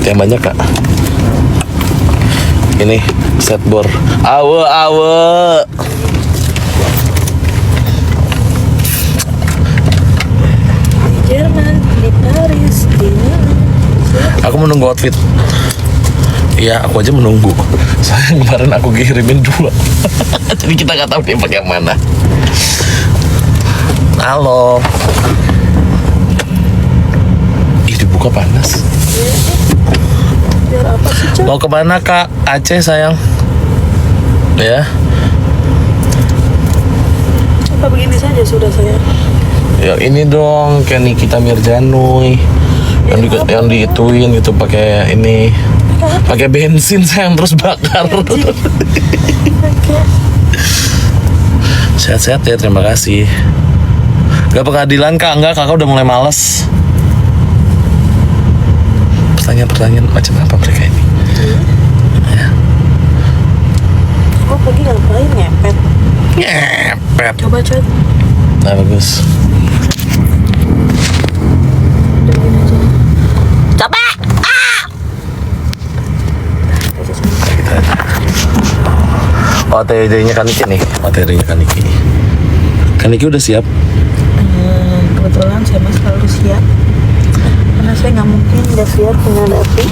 Yang banyak kak. Ini set bor. Awe. Jerman, di Paris, di mana? Aku menunggu outfit. Iya, aku aja menunggu. Soalnya kemarin aku kirimin 2. Jadi kita nggak tahu dia pakai yang mana. Halo. Ih, dibuka panas. Biar apa sih, Cak? Mau kemana kak? Aceh sayang. Ya. Apa begini saja sudah saya? Ya ini dong, kayak Nikita Mirjanoy. Yang diituin gitu pakai ini. Pakai bensin sayang terus bakar. Oke. Sehat-sehat ya, terima kasih. Gak pengadilan kak, enggak, kakak udah mulai males. Pertanyaan macam apa mereka ini? Ya. Kok pergi ngapain ngepet? Ngepet. Coba Cak. Nah bagus. Dengerin aja. Coba. Kita aja. OTD-nya Kaniki nih. OTD-nya Kaniki. Kaniki udah siap? Kebetulan saya masih selalu siap. Karena saya nggak mungkin nggak siap menghadapi.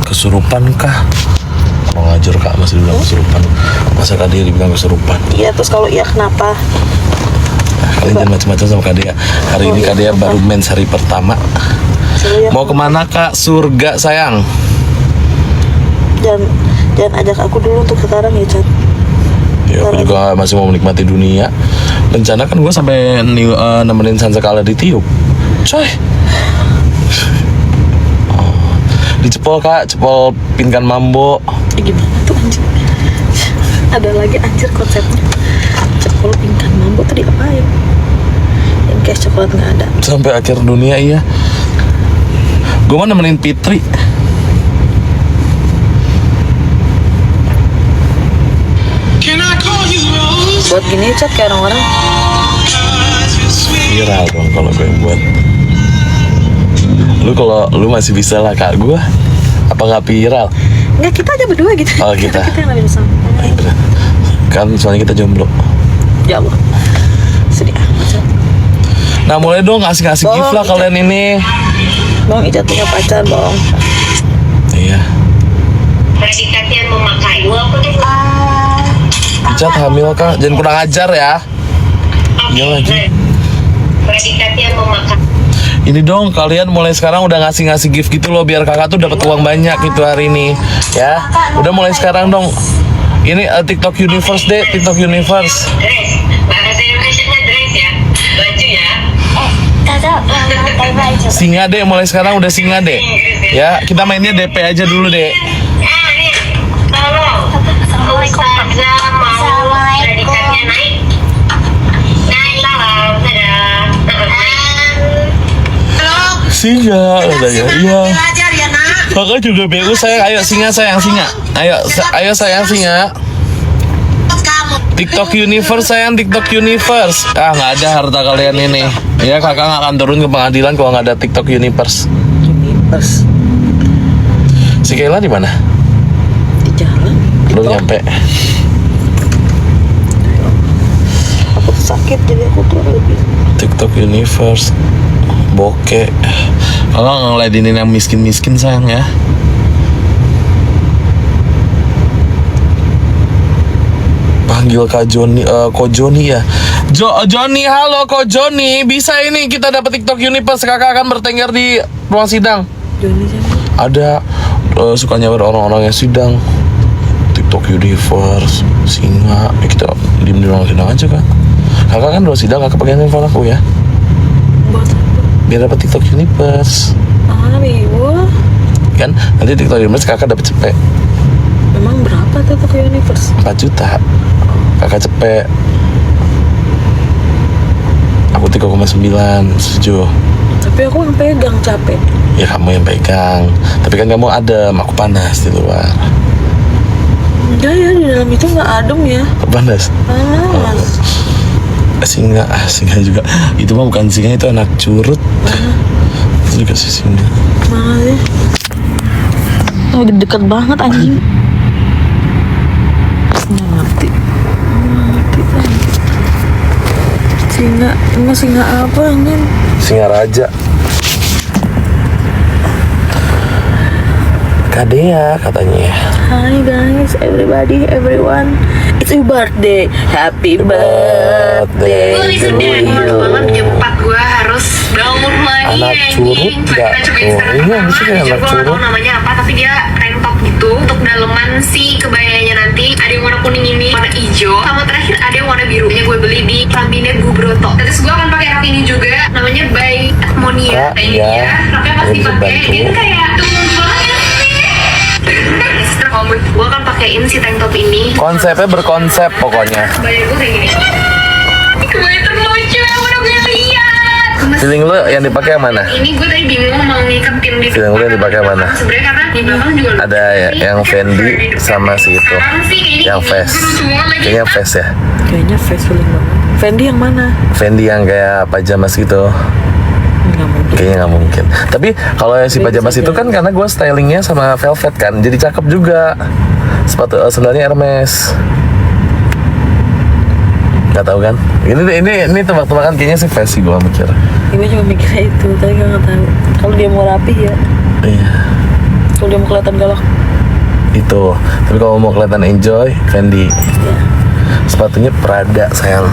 Kesurupan kah? Mau ngajar kak masih bilang kesurupan. Masa kak dia dibilang kesurupan? Iya, terus kalau iya kenapa? Kalian jangan macam-macam sama kak dia. Hari ini kak dia baru mens hari pertama. Saya Mau kemana kak? Surga sayang. Jangan ajak aku dulu untuk sekarang ya, Cak. Ya aku juga masih mau menikmati dunia. Rencana kan gue sampai nemenin Sansekala di tiup. Coy. Oh. Dicepol kak, cepol pinkan mambo. Gimana tuh anjir? Ada lagi anjir konsepnya. Cepol pingkan mambo tadi apain? Yang kayak coklat nggak ada. Sampai akhir dunia iya. Gue mau nemenin Fitri. Buat gini Cak kayak orang-orang. Viral dong kalau gue buat. Lu masih bisa lah kak gue. Apa nggak viral? Enggak, kita aja berdua gitu. Oh, kita. Kita yang lebih bersama. Kan soalnya kita jomblo. Ya Allah. Sedih amat Cak. Nah mulai dong ngasih gift lah kalian ini. Bang Ica punya pacar, Bang. Iya. Predikatnya memakai Icat hamil kak, jangan kurang ajar ya. Iya lagi. Predikatnya memakai. Ini dong kalian mulai sekarang udah ngasih gift gitu loh biar kakak tuh dapat uang banyak gitu hari ini. Ya, udah mulai sekarang dong. Ini TikTok Universe deh, TikTok Universe. Dress, bahasa Indonesia-nya dress ya, baju ya. Singa deh, mulai sekarang udah singa deh. Ya, kita mainnya DP aja dulu deh. Nih, tolong. Ustazah mau predikatnya naik. Naik, salam, dadah. Singa, katanya. Iya. Belajar ya nak. Kakak juga BU sayang. Ayo singa sayang singa. Ayo sayang singa. TikTok Universe sayang, TikTok Universe. Ah nggak ada harta kalian ini. Ya kakak nggak akan turun ke pengadilan kalau nggak ada TikTok Universe. Universe Si Kayla di mana? di jalan. Belum nyampe. Aku tuh sakit jadi aku tuh lebih. TikTok Universe. Bokeh. Kakak ngeladenin yang miskin sayang ya. Panggil Kak Joni, Ko Joni ya. Joni, halo Ko Joni. Bisa ini kita dapat TikTok Universe. Kakak akan bertengger di ruang sidang. Joni siapa? Ada suka nyawer orang-orang yang sidang. TikTok Universe, singa. Kita diem di ruang sidang aja kan. Kakak kan ruang sidang, kakak pakai handphone aku ya. Buat apa? Biar dapat TikTok Universe. Wiwo. Kan nanti TikTok Universe kakak dapat cepet. Memang berapa tuh ke Universe? 4 juta. Kakak cepet. Aku 3,9. Setuju. Tapi aku yang pegang capek. Ya kamu yang pegang. Tapi kan kamu adem, aku panas di luar. Enggak ya, di dalam itu nggak adem ya. Panas. Panas. Singa juga. Itu mah bukan singa, itu anak curut. Itu juga si singa. Mana sih? Deket banget anjing. Nggak ngerti. Kan. Singa apa anjing? Singa raja. Kadea katanya. Hi guys, everybody, everyone. It's your birthday. Happy birthday. Gue to sudah you. banget jam 4 gue harus bangun lagi. Anak curut nggak? Oh, iya, bisa kayak anak Gue nggak tahu curut. namanya apa, tapi dia tank top gitu. Untuk daleman sih kebayanya nanti ada yang warna kuning ini, warna hijau, sama terakhir ada yang warna biru. Ini gue beli di Prambine Gubroto. Terus gue akan pakai rok ini juga, namanya By Harmonia. Kak, Ini ya. dia, roknya pasti Ini bisa pakai. bantu. Dia tuh kayak tuh banget sih. Gue akan pakein si tank top ini. Konsepnya berkonsep pokoknya. Kebaya gue kayak gini. Kebaya terlucu yang udah gue lihat. Feeling lu yang dipakai yang mana? Ini gue tadi bingung mau ngiketin di Feeling lu yang dipakai yang mana? sebenarnya karena di belakang juga Ada ya, yang Fendi sama si itu. Yang Vest. Kayaknya Vest ya. Kayaknya face feeling banget. Fendi yang mana? Fendi yang kayak pajamas gitu. Nggak mungkin. Kayaknya nggak mungkin. Tapi kalau yang si pajamas itu kan karena gue stylingnya sama velvet kan, jadi cakep juga. Sepatu sandalnya Hermes. Gak tahu kan? Ini tebak-tebakan kayaknya sih Vest sih gue mikir. Gue cuma mikirnya itu, tapi gue nggak tahu. Kalau dia mau rapi ya, Iya. kalau dia mau kelihatan galak, Itu. Tapi kalau mau kelihatan enjoy, Fendi. ya. Sepatunya Prada sayang.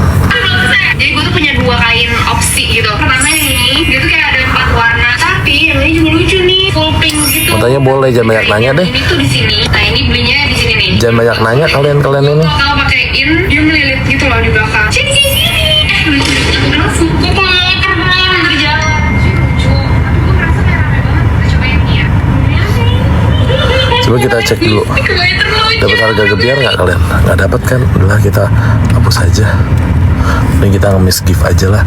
jadi gue tuh punya 2 kain opsi gitu. Pertama ini dia tuh kayak ada 4 warna, tapi yang ini juga lucu nih, full pink gitu. Katanya boleh, jangan banyak nanya deh. Ini tuh di sini. Nah ini belinya di sini nih. Jangan banyak nanya kalian ini. Kalau pakein dia melilit gitu loh di belakang. Sini sini sini. Lucu lucu. Terus suku keren berjalan. Lucu. Tapi gue merasa kayak rame banget. Kita cobain nih ya. Coba kita cek dulu. Kebaya terlucu. Dapat harga gebiar nggak kalian? Nggak dapat kan? Udahlah kita hapus aja. Ini kita ngemis gift aja lah.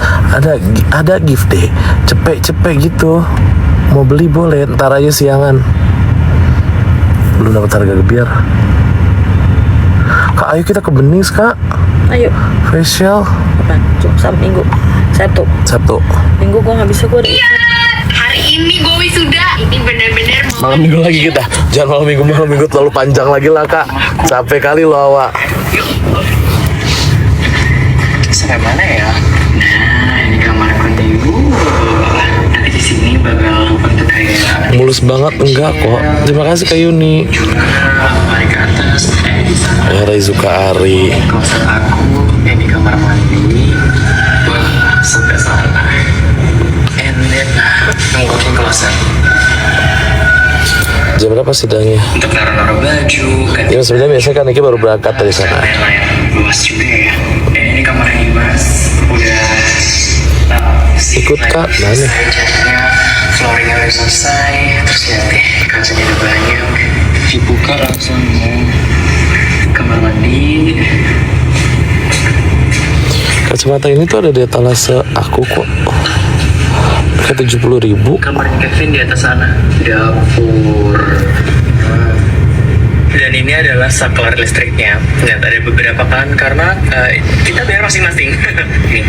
Ada gift deh. Cepet gitu. Mau beli boleh. Ntar aja siangan. Belum dapat harga gebiar. Kak, ayo kita ke Benings kak. Ayo, Facial. kapan? Sabtu, Minggu, Sabtu. Minggu gue nggak bisa gue. Iya, hari ini gue wisuda. Ini bener-bener mau Malam minggu lagi kita. Jangan malam minggu terlalu panjang lagi lah kak. Capek kali lo awak. Sampai mana ya? Nah, ini kamar konten gue. Nanti di sini bakal bentuk kayak Mulus banget enggak kok. Terima kasih Kak Yuni. mari ke atas. Di sana Ya Raizuka Ari. kloset aku. Di kamar mandi. Wah, sudah salah. And then, ngomongin kloset Jam berapa sidangnya? untuk naruh-naruh baju. Ya sebenarnya biasanya kan Niki baru berangkat dari sana. Lain-lain luas juga ya. Dan ini kamar yang Mas udah Ikut, Kak. Mana? Catnya flooringnya udah selesai. Terus lihat deh kacanya udah banyak. Dibuka langsung kamar mandi. Kacamata ini tuh ada di etalase aku kok. Kayak 70.000. Kamarnya Kevin di atas sana. Dapur. Dan ini adalah saklar listriknya. Dan ada beberapa kan karena kita bayar masing-masing. Nih.